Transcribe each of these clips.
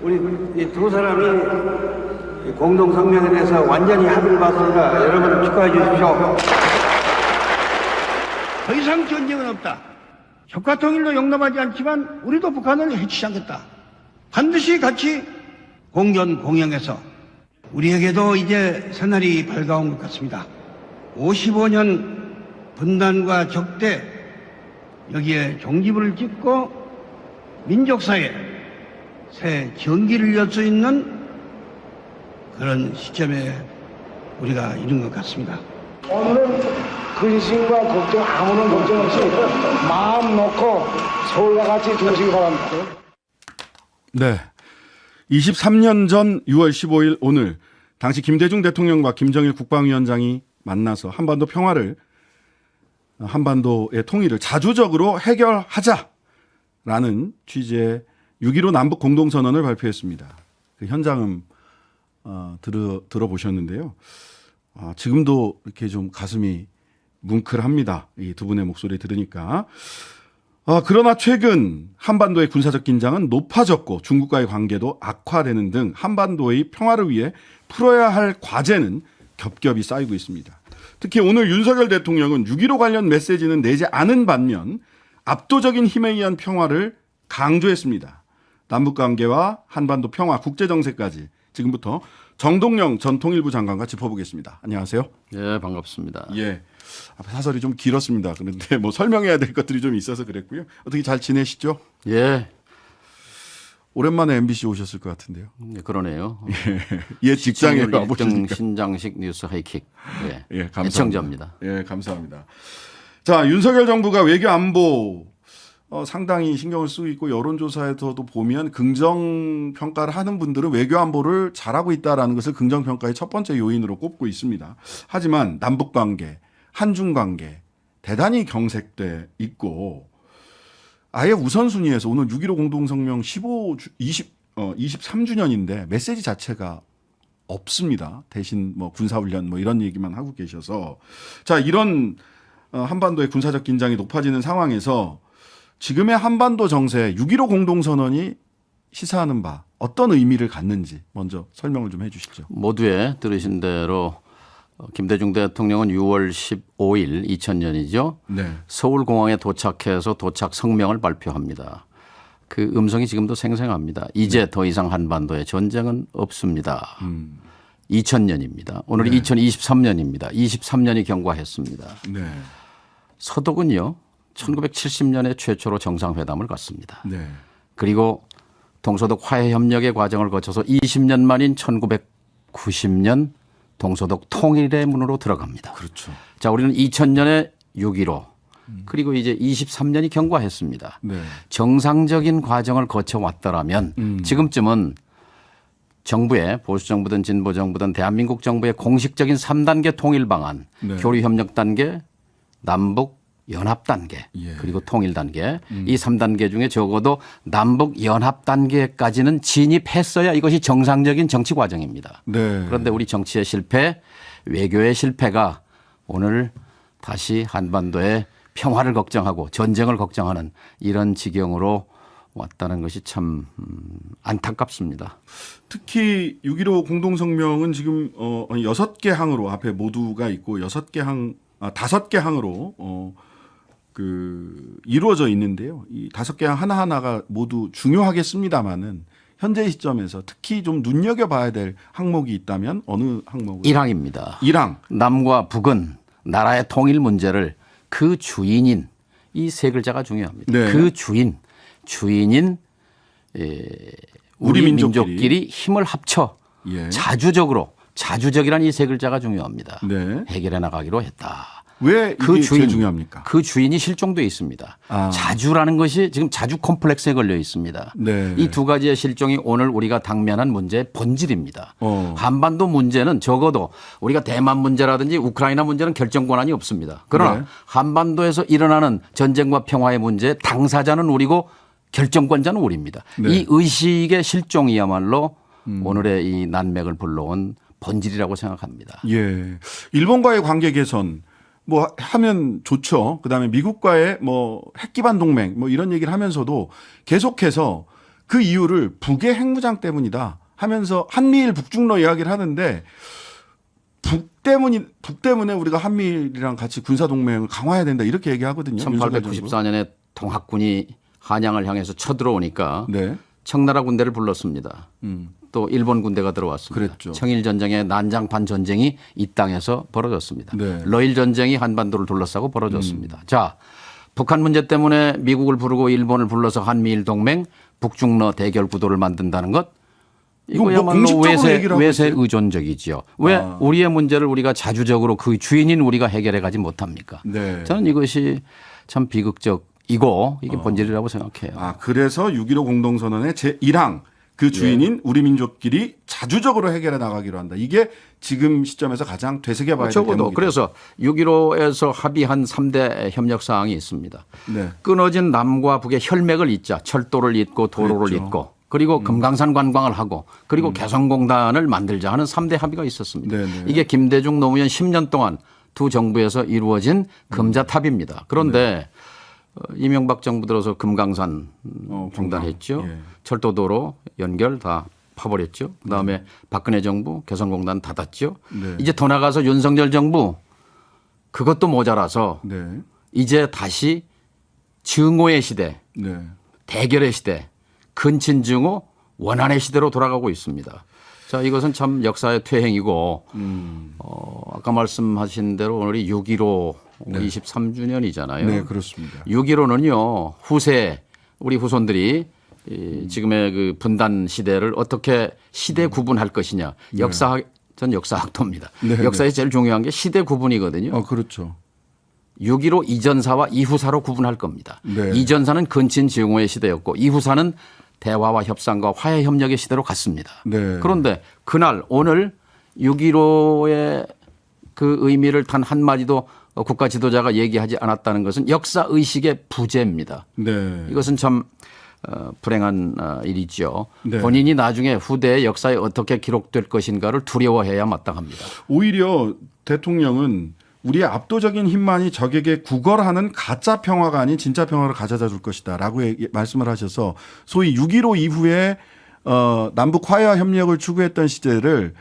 우리 이 두 사람이 공동 성명에 대해서 완전히 합의를 봤습니다. 여러분 축하해 주십시오. 더 이상 전쟁은 없다. 적화 통일도 용납하지 않지만 우리도 북한을 해치지 않겠다. 반드시 같이 공존 공영해서 우리에게도 이제 새날이 밝아온 것 같습니다. 55년 분단과 적대 여기에 종지부를 찍고 민족사에 새 전기를 열 수 있는 그런 시점에 우리가 이른 것 같습니다. 오늘은 근심과 걱정 아무런 걱정 없이 마음 놓고 서울과 같이 두시기 바랍니다. 네. 23년 전 6월 15일 오늘 당시 김대중 대통령과 김정일 국방위원장이 만나서 한반도 평화를 한반도의 통일을 자주적으로 해결하자라는 취지의 6.15 남북 공동선언을 발표했습니다. 그 현장음 들어보셨는데요. 지금도 이렇게 좀 가슴이 뭉클합니다. 이 두 분의 목소리 들으니까. 그러나 최근 한반도의 군사적 긴장은 높아졌고 중국과의 관계도 악화되는 등 한반도의 평화를 위해 풀어야 할 과제는 겹겹이 쌓이고 있습니다. 특히 오늘 윤석열 대통령은 6.15 관련 메시지는 내지 않은 반면 압도적인 힘에 의한 평화를 강조했습니다. 남북관계와 한반도 평화, 국제정세까지 지금부터 정동영 전 통일부 장관과 짚어보겠습니다. 안녕하세요. 예, 반갑습니다. 예. 앞에 사설이 좀 길었습니다. 그런데 뭐 설명해야 될 것들이 좀 있어서 그랬고요. 어떻게 잘 지내시죠? 예. 오랜만에 MBC 오셨을 것 같은데요. 예, 그러네요. 예, 직장에 시청률 1등 와보시니까. 신장식 뉴스 하이킥. 예, 예, 감사합니다. 애청자입니다. 예, 감사합니다. 자, 윤석열 정부가 외교 안보 상당히 신경을 쓰고 있고 여론조사에서도 보면 긍정 평가를 하는 분들은 외교 안보를 잘하고 있다라는 것을 긍정 평가의 첫 번째 요인으로 꼽고 있습니다. 하지만 남북 관계, 한중 관계 대단히 경색돼 있고 아예 우선순위에서 오늘 6.15 공동성명 23주년인데 메시지 자체가 없습니다. 대신 뭐 군사훈련 뭐 이런 얘기만 하고 계셔서 자, 이런 한반도의 군사적 긴장이 높아지는 상황에서 지금의 한반도 정세 6.15 공동선언이 시사하는 바 어떤 의미를 갖는지 먼저 설명을 좀 해 주시죠. 모두에 들으신 대로 김대중 대통령은 6월 15일 2000년이죠. 네. 서울공항에 도착해서 도착 성명을 발표합니다. 그 음성이 지금도 생생합니다. 이제 더 이상 한반도에 전쟁은 없습니다. 2000년입니다. 오늘이 네. 2023년입니다. 23년이 경과했습니다. 네. 서독은요. 1970년에 최초로 정상회담을 갖습니다. 네. 그리고 동서독 화해협력의 과정을 거쳐서 20년 만인 1990년 동서독 통일의 문으로 들어갑니다. 그렇죠. 자, 우리는 2000년에 6.15 그리고 이제 23년이 경과했습니다. 네. 정상적인 과정을 거쳐왔더라면 지금쯤은 정부의 보수정부든 진보정부든 대한민국 정부의 공식적인 3단계 통일 방안, 네. 교류협력 단계, 남북 연합 단계 예. 그리고 통일 단계 이 3단계 중에 적어도 남북 연합 단계까지는 진입했어야 이것이 정상적인 정치 과정입니다. 네. 그런데 우리 정치의 실패, 외교의 실패가 오늘 다시 한반도의 평화를 걱정하고 전쟁을 걱정하는 이런 지경으로 왔다는 것이 참 안타깝습니다. 특히 6.15 공동성명은 지금 6개 항으로 앞에 모두가 있고 5개 항으로 이루어져 있는데요. 이 5개 항 하나하나가 모두 중요하겠습니다만은 현재 시점에서 특히 좀 눈여겨봐야 될 항목이 있다면 어느 항목을? 1항입니다. 1항. 남과 북은 나라의 통일 문제를 그 주인인 이 세 글자가 중요합니다. 네. 그 주인인 우리 민족끼리 힘을 합쳐 예. 자주적이라는 이 세 글자가 중요합니다. 네. 해결해 나가기로 했다. 왜 이게 제일 중요합니까? 그 주인이 실종돼 있습니다. 아. 자주라는 것이 지금 자주 콤플렉스에 걸려 있습니다. 네. 이 두 가지의 실종이 오늘 우리가 당면한 문제의 본질입니다. 한반도 문제는 적어도 우리가 대만 문제라든지 우크라이나 문제는 결정 권한이 없습니다. 그러나 네. 한반도에서 일어나는 전쟁과 평화의 문제 당사자는 우리고 결정권자는 우리입니다. 네. 이 의식의 실종이야말로 오늘의 이 난맥을 불러온 본질이라고 생각합니다. 예. 일본과의 관계 개선 뭐 하면 좋죠. 그다음에 미국과의 뭐 핵기반 동맹 뭐 이런 얘기를 하면서도 계속해서 그 이유를 북의 핵무장 때문이다 하면서 한미일 북중러 이야기를 하는데 북 때문에 우리가 한미일이랑 같이 군사 동맹을 강화해야 된다 이렇게 얘기하거든요. 1894년에 동학군이 한양을 향해서 쳐들어오니까 네. 청나라 군대를 불렀습니다. 또 일본 군대가 들어왔습니다. 그랬죠. 청일 전쟁의 난장판 전쟁이 이 땅에서 벌어졌습니다. 네. 러일 전쟁이 한반도를 둘러싸고 벌어졌습니다. 자, 북한 문제 때문에 미국을 부르고 일본을 불러서 한미일 동맹 북중러 대결 구도를 만든다는 것 이거 뭐 이거야말로 공식적으로 얘기를 하고 외세 있어요? 의존적이지요. 왜 우리의 문제를 우리가 자주적으로 그 주인인 우리가 해결해 가지 못합니까? 네. 저는 이것이 참 비극적이고 이게 본질이라고 생각해요. 아, 그래서 6.15 공동선언의 제1항 그 주인인 우리 민족끼리 자주적으로 해결해 나가기로 한다. 이게 지금 시점에서 가장 되새겨 봐야 될 적어도 대목이다. 그래서 6.15에서 합의한 3대 협력 사항이 있습니다. 네. 끊어진 남과 북의 혈맥을 잇자 철도를 잇고 도로를 그랬죠. 잇고 그리고 금강산 관광을 하고 그리고 개성공단을 만들자 하는 3대 합의가 있었습니다. 네네. 이게 김대중 노무현 10년 동안 두 정부에서 이루어진 금자탑입니다. 그런데 이명박 정부 들어서 금강산 중단했죠. 예. 철도도로 연결 다 파버렸죠. 그다음에 박근혜 정부 개성공단 닫았죠. 네. 이제 더 나가서 윤석열 정부 그것도 모자라서 네. 이제 다시 증오의 시대, 네. 대결의 시대, 근친증오 원한의 시대로 돌아가고 있습니다. 자, 이것은 참 역사의 퇴행이고 아까 말씀하신 대로 오늘이 6.15 23주년이잖아요. 네, 그렇습니다. 6.15는요 후세 우리 후손들이 이 지금의 그 분단 시대를 어떻게 시대 구분할 것이냐 역사학 전 역사학도입니다. 네, 역사에 제일 중요한 게 시대 구분이거든요. 그렇죠. 6.15 이전사와 이후사로 구분할 겁니다. 네. 이전사는 근친 증오의 시대였고 이후사는 대화와 협상과 화해 협력의 시대로 갔습니다. 네. 그런데 그날 오늘 6.15의 그 의미를 단 한마디도 국가 지도자가 얘기하지 않았다는 것은 역사 의식의 부재입니다. 네. 이것은 참 불행한 일이죠. 네. 본인이 나중에 후대의 역사에 어떻게 기록될 것인가를 두려워해야 마땅합니다. 오히려 대통령은 우리의 압도적인 힘만이 적에게 구걸하는 가짜 평화가 아닌 진짜 평화를 가져다 줄 것이다라고 말씀을 하셔서 소위 6.15 이후에 남북 화해와 협력을 추구했던 시대를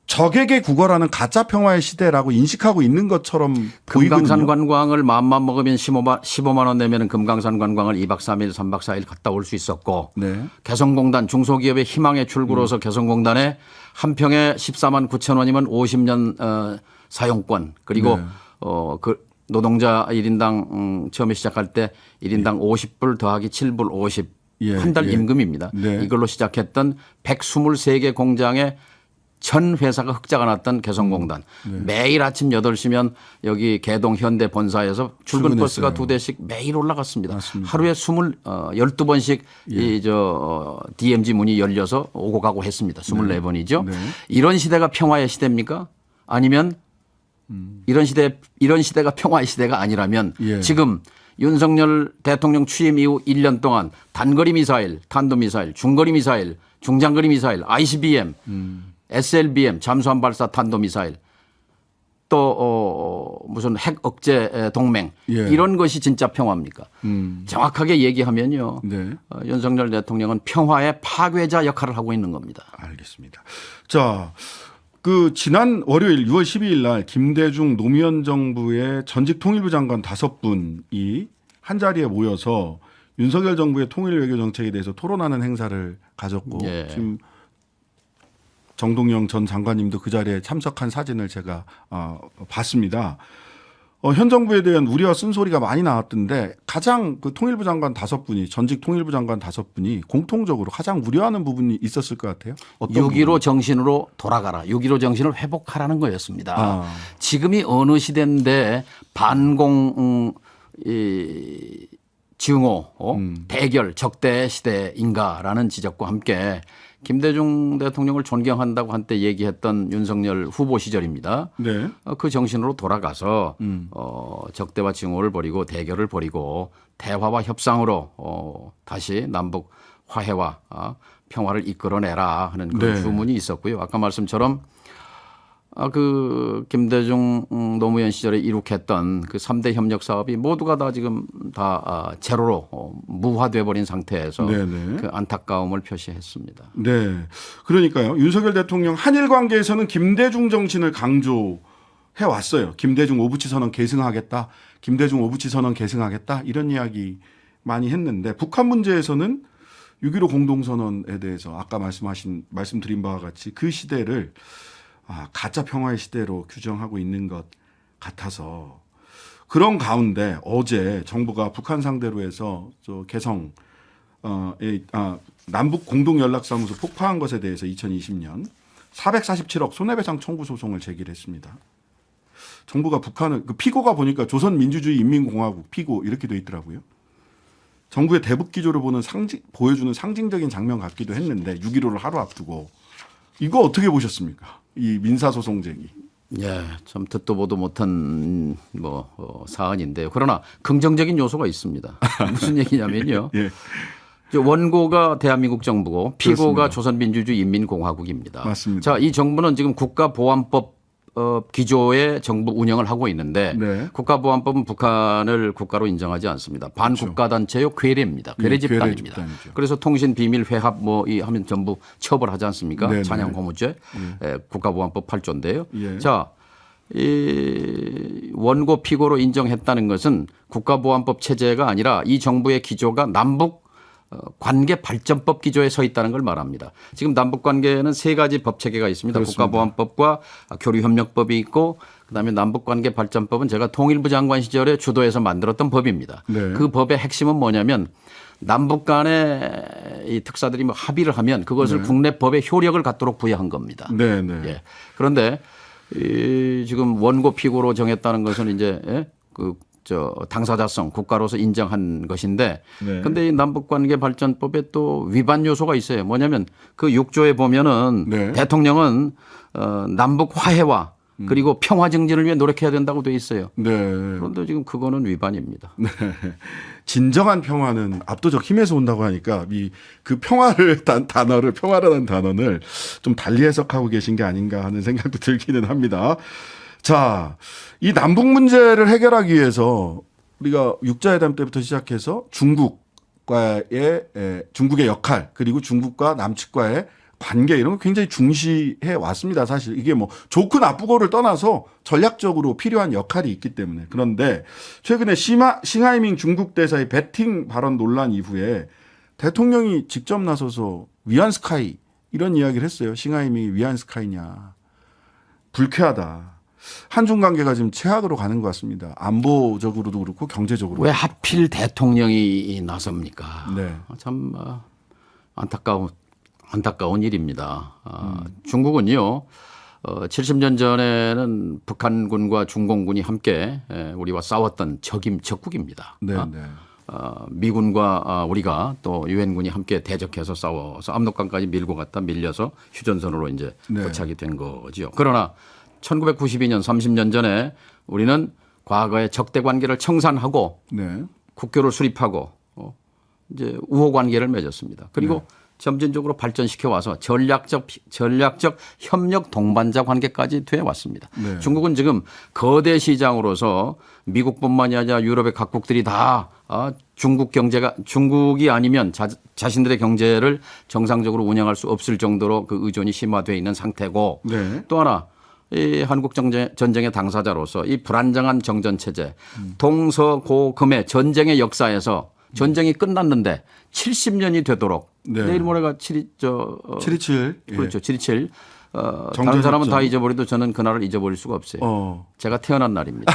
적에게 구걸하는 가짜 평화의 시대라고 인식하고 있는 것처럼 금강산 보이거든요. 관광을 마음만 먹으면 15만 원 내면 금강산 관광을 2박 3일 3박 4일 갔다 올 수 있었고 네. 개성공단 중소기업의 희망의 출구로서 개성공단에 한 평에 14만 9천 원이면 50년 사용권 그리고 네. 그 노동자 1인당 처음에 시작할 때 1인당 50불 더하기 7불 50 예, 한 달 예. 임금입니다. 네. 이걸로 시작했던 123개 공장에 전 회사가 흑자가 났던 개성공단. 매일 아침 8시면 여기 개동 현대 본사에서 출근 버스가 출근했어요. 2대씩 매일 올라갔습니다. 맞습니다. 하루에 12번씩 DMZ 문이 열려서 오고 가고 했습니다. 24번이죠. 네. 이런 시대가 평화의 시대입니까? 아니면 이런 시대가 평화의 시대가 아니라면 예. 지금 윤석열 대통령 취임 이후 1년 동안 단거리 미사일, 탄도미사일, 중거리 미사일, 중장거리 미사일, ICBM, SLBM, 잠수함 발사 탄도미사일 또 무슨 핵 억제 동맹 예. 이런 것이 진짜 평화입니까? 정확하게 얘기하면요. 네. 윤석열 대통령은 평화의 파괴자 역할을 하고 있는 겁니다. 알겠습니다. 자, 그 지난 월요일 6월 12일 날 김대중 노무현 정부의 전직 통일부 장관 5분이 한 자리에 모여서 윤석열 정부의 통일 외교 정책에 대해서 토론하는 행사를 가졌고 예. 지금 정동영 전 장관님도 그 자리에 참석한 사진을 제가 봤습니다. 현 정부에 대한 우려와 쓴소리가 많이 나왔던데 가장 그 통일부 장관 5분이 전직 통일부 장관 5분이 공통적으로 가장 우려하는 부분이 있었을 것 같아요. 어떤 6.15 정신으로 돌아가라. 6.15 정신을 회복하라는 거였습니다. 아. 지금이 어느 시대인데 반공 증오, 대결, 적대 시대인가라는 지적과 함께 김대중 대통령을 존경한다고 한때 얘기했던 윤석열 후보 시절입니다. 네. 그 정신으로 돌아가서 적대와 증오를 버리고 대결을 버리고 대화와 협상으로 다시 남북 화해와 평화를 이끌어내라 하는 그런 네. 주문이 있었고요. 아까 말씀처럼 그 김대중 노무현 시절에 이룩했던 그 3대 협력 사업이 모두가 다 지금 다 제로로 무화돼 버린 상태에서 네네. 그 안타까움을 표시했습니다. 네. 그러니까요. 윤석열 대통령 한일 관계에서는 김대중 정신을 강조해 왔어요. 김대중 오부치 선언 계승하겠다. 김대중 오부치 선언 계승하겠다. 이런 이야기 많이 했는데 북한 문제에서는 6.15 공동선언에 대해서 아까 말씀드린 바와 같이 그 시대를 가짜 평화의 시대로 규정하고 있는 것 같아서 그런 가운데 어제 정부가 북한 상대로 해서 개성 남북 공동연락사무소 폭파한 것에 대해서 2020년 447억 손해배상 청구 소송을 제기했습니다. 정부가 북한을 그 피고가 보니까 조선민주주의 인민공화국 피고 이렇게 돼 있더라고요. 정부의 대북 기조를 보여주는 상징적인 장면 같기도 했는데 6.15를 하루 앞두고 이거 어떻게 보셨습니까? 이 민사소송쟁이. 예, 참 듣도 보도 못한 사안인데요. 그러나 긍정적인 요소가 있습니다. 무슨 얘기냐면요. 예. 원고가 대한민국 정부고 피고가 그렇습니다. 조선민주주의 인민공화국입니다. 맞습니다. 자, 이 정부는 지금 국가보안법 기조의 정부 운영을 하고 있는데 네. 국가보안법은 북한을 국가로 인정하지 않습니다. 반국가 단체요 괴뢰입니다. 괴뢰 괴뢰 집단입니다. 집단이죠. 그래서 통신 비밀 회합 이 하면 전부 처벌하지 않습니까? 네네. 찬양 고무죄 국가보안법 8조인데요. 예. 자, 이 원고 피고로 인정했다는 것은 국가보안법 체제가 아니라 이 정부의 기조가 남북 관계 발전법 기조에 서 있다는 걸 말합니다. 지금 남북 관계는 3가지 법 체계가 있습니다. 그렇습니다. 국가보안법과 교류협력법이 있고 그다음에 남북 관계 발전법은 제가 통일부 장관 시절에 주도해서 만들었던 법입니다. 네. 그 법의 핵심은 뭐냐면 남북 간의 이 특사들이 합의를 하면 그것을 국내 법의 효력을 갖도록 부여한 겁니다. 네, 네. 예. 그런데 지금 원고 피고로 정했다는 것은 이제 당사자성 국가로서 인정한 것인데 네. 근데 이 남북관계 발전법에 또 위반 요소가 있어요. 뭐냐면 그 6조에 보면은 네. 대통령은 남북 화해와 그리고 평화 증진을 위해 노력해야 된다고 돼 있어요. 네. 그런데 지금 그거는 위반입니다. 네. 진정한 평화는 압도적 힘에서 온다고 하니까 그 평화를 평화라는 단어를 좀 달리 해석하고 계신 게 아닌가 하는 생각도 들기는 합니다. 자, 이 남북 문제를 해결하기 위해서 우리가 육자회담 때부터 시작해서 중국의 역할 그리고 중국과 남측과의 관계 이런 거 굉장히 중시해 왔습니다. 사실 이게 좋고 나쁘고를 떠나서 전략적으로 필요한 역할이 있기 때문에. 그런데 최근에 싱하이밍 중국 대사의 배팅 발언 논란 이후에 대통령이 직접 나서서 위안스카이 이런 이야기를 했어요. 싱하이밍이 위안스카이냐. 불쾌하다. 한중 관계가 지금 최악으로 가는 것 같습니다. 안보적으로도 그렇고 경제적으로. 왜 하필 대통령이 나섭니까? 네. 참 안타까운 일입니다. 중국은요. 70년 전에는 북한군과 중공군이 함께 우리와 싸웠던 적국입니다. 네, 네. 미군과 우리가 또 유엔군이 함께 대적해서 싸워서 압록강까지 밀고 갔다 밀려서 휴전선으로 이제 네. 도착이 된 거죠. 그러나 1992년 30년 전에 우리는 과거의 적대 관계를 청산하고 네. 국교를 수립하고 이제 우호 관계를 맺었습니다. 그리고 점진적으로 발전시켜 와서 전략적 협력 동반자 관계까지 돼 왔습니다. 네. 중국은 지금 거대 시장으로서 미국뿐만이 아니라 유럽의 각국들이 다 중국이 아니면 자신들의 경제를 정상적으로 운영할 수 없을 정도로 그 의존이 심화되어 있는 상태고 네. 또 하나 이 한국 전쟁의 당사자로서 이 불안정한 정전 체제, 동서고금의 전쟁의 역사에서 전쟁이 끝났는데 70년이 되도록 네. 내일 모레가 727. 그렇죠. 727. 다른 정전협정. 사람은 다 잊어버려도 저는 그날을 잊어버릴 수가 없어요. 제가 태어난 날입니다.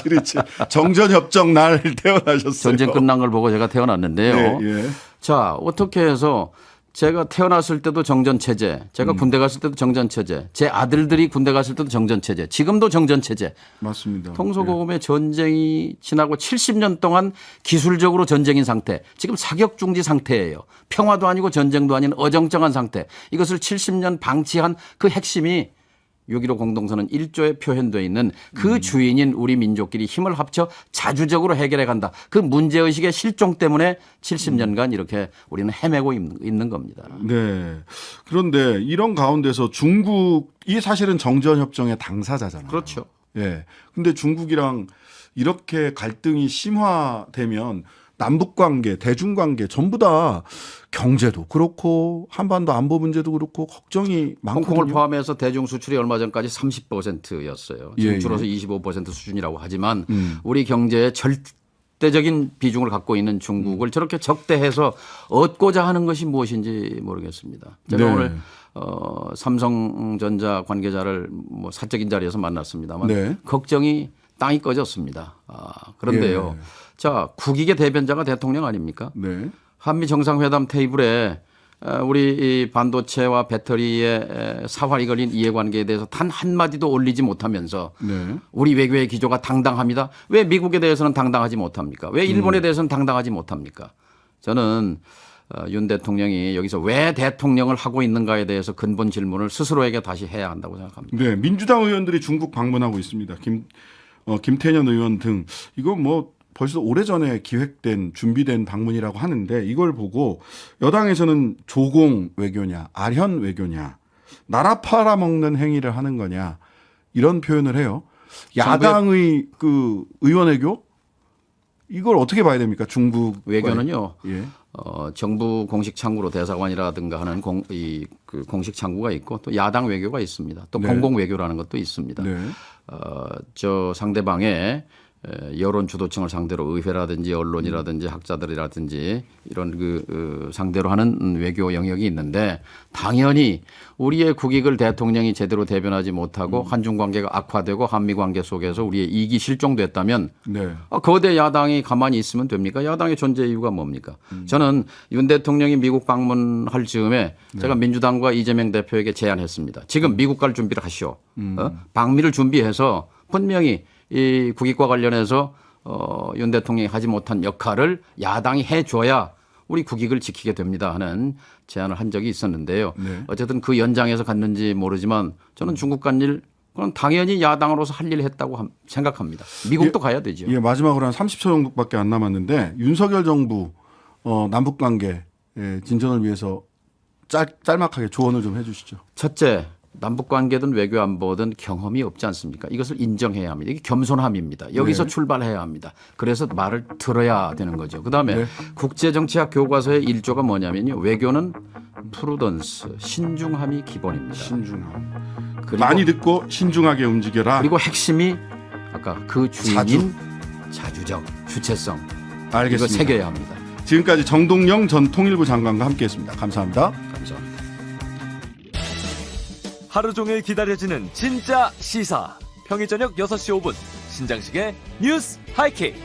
727. 정전협정 날 태어나셨어요. 전쟁 끝난 걸 보고 제가 태어났는데요. 네, 예. 자, 어떻게 해서 제가 태어났을 때도 정전체제, 제가 군대 갔을 때도 정전체제, 제 아들들이 군대 갔을 때도 정전체제, 지금도 정전체제. 맞습니다. 동서고금의 전쟁이 지나고 70년 동안 기술적으로 전쟁인 상태, 지금 사격중지 상태예요. 평화도 아니고 전쟁도 아닌 어정쩡한 상태. 이것을 70년 방치한 그 핵심이 6.15 공동선언 1조에 표현되어 있는 그 주인인 우리 민족끼리 힘을 합쳐 자주적으로 해결해 간다. 그 문제의식의 실종 때문에 70년간 이렇게 우리는 헤매고 있는 겁니다. 네. 그런데 이런 가운데서 중국이 사실은 정전협정의 당사자잖아요. 그렇죠. 예. 근데 중국이랑 이렇게 갈등이 심화되면 남북 관계, 대중 관계 전부 다 경제도 그렇고 한반도 안보 문제도 그렇고 걱정이 많거든요. 홍콩을 포함해서 대중 수출이 얼마 전까지 30%였어요. 지금 예, 줄어서 25% 수준이라고 하지만 우리 경제의 절대적인 비중을 갖고 있는 중국을 저렇게 적대해서 얻고자 하는 것이 무엇인지 모르겠습니다. 제가 네. 오늘 삼성전자 관계자를 뭐 사적인 자리에서 만났습니다만 네. 걱정이 땅이 꺼졌습니다. 그런데요. 예. 자, 국익의 대변자가 대통령 아닙니까? 네. 한미 정상회담 테이블에 우리 이 반도체와 배터리의 사활이 걸린 이해관계에 대해서 단 한마디도 올리지 못하면서 네. 우리 외교의 기조가 당당합니다. 왜 미국에 대해서는 당당하지 못합니까? 왜 일본에 대해서는 당당하지 못합니까? 저는 윤 대통령이 여기서 왜 대통령을 하고 있는가에 대해서 근본 질문을 스스로에게 다시 해야 한다고 생각합니다. 네. 민주당 의원들이 중국 방문하고 있습니다. 김태년 의원 등 이거 뭐 벌써 오래전에 기획된 준비된 방문이라고 하는데 이걸 보고 여당에서는 조공 외교냐 아현 외교냐 나라 팔아먹는 행위를 하는 거냐 이런 표현을 해요. 야당의 그 의원 외교 이걸 어떻게 봐야 됩니까? 중국 외교는요. 예. 정부 공식 창구로 대사관이라든가 하는 그 공식 창구가 있고 또 야당 외교가 있습니다. 또 네. 공공 외교라는 것도 있습니다. 네. 저 상대방의 여론 주도층을 상대로 의회라든지 언론이라든지 학자들이라든지 이런 그 상대로 하는 외교 영역이 있는데 당연히 우리의 국익을 대통령이 제대로 대변하지 못하고 한중 관계가 악화되고 한미 관계 속에서 우리의 이익이 실종됐다면 네. 거대 야당이 가만히 있으면 됩니까? 야당의 존재 이유가 뭡니까? 저는 윤 대통령이 미국 방문할 즈음에 제가 민주당과 이재명 대표에게 제안했습니다. 지금 미국 갈 준비를 하시오. 방미를 준비해서 분명히 이 국익과 관련해서 윤 대통령이 하지 못한 역할을 야당이 해줘야 우리 국익을 지키게 됩니다 하는 제안을 한 적이 있었는데요. 네. 어쨌든 그 연장에서 갔는지 모르지만 저는 중국 간 일 그건 당연히 야당으로서 할 일을 했다고 생각합니다. 미국도 가야 되죠. 예, 마지막으로 한 30초 정도밖에 안 남았는데 윤석열 정부 남북 관계 진전을 위해서 짤막하게 조언을 좀 해주시죠. 첫째, 남북 관계든 외교 안보든 경험이 없지 않습니까? 이것을 인정해야 합니다. 이게 겸손함입니다. 여기서 네. 출발해야 합니다. 그래서 말을 들어야 되는 거죠. 그다음에 네. 국제정치학 교과서의 1조가 뭐냐면요. 외교는 프루던스, 신중함이 기본입니다. 신중함. 그리고, 많이 듣고 신중하게 움직여라. 그리고 핵심이 아까 그 주인인 자주적, 주체성. 알겠습니다. 이거 새겨야 합니다. 지금까지 정동영 전 통일부 장관과 함께했습니다. 감사합니다. 감사합니다. 하루 종일 기다려지는 진짜 시사. 평일 저녁 6시 5분 신장식의 뉴스 하이킥.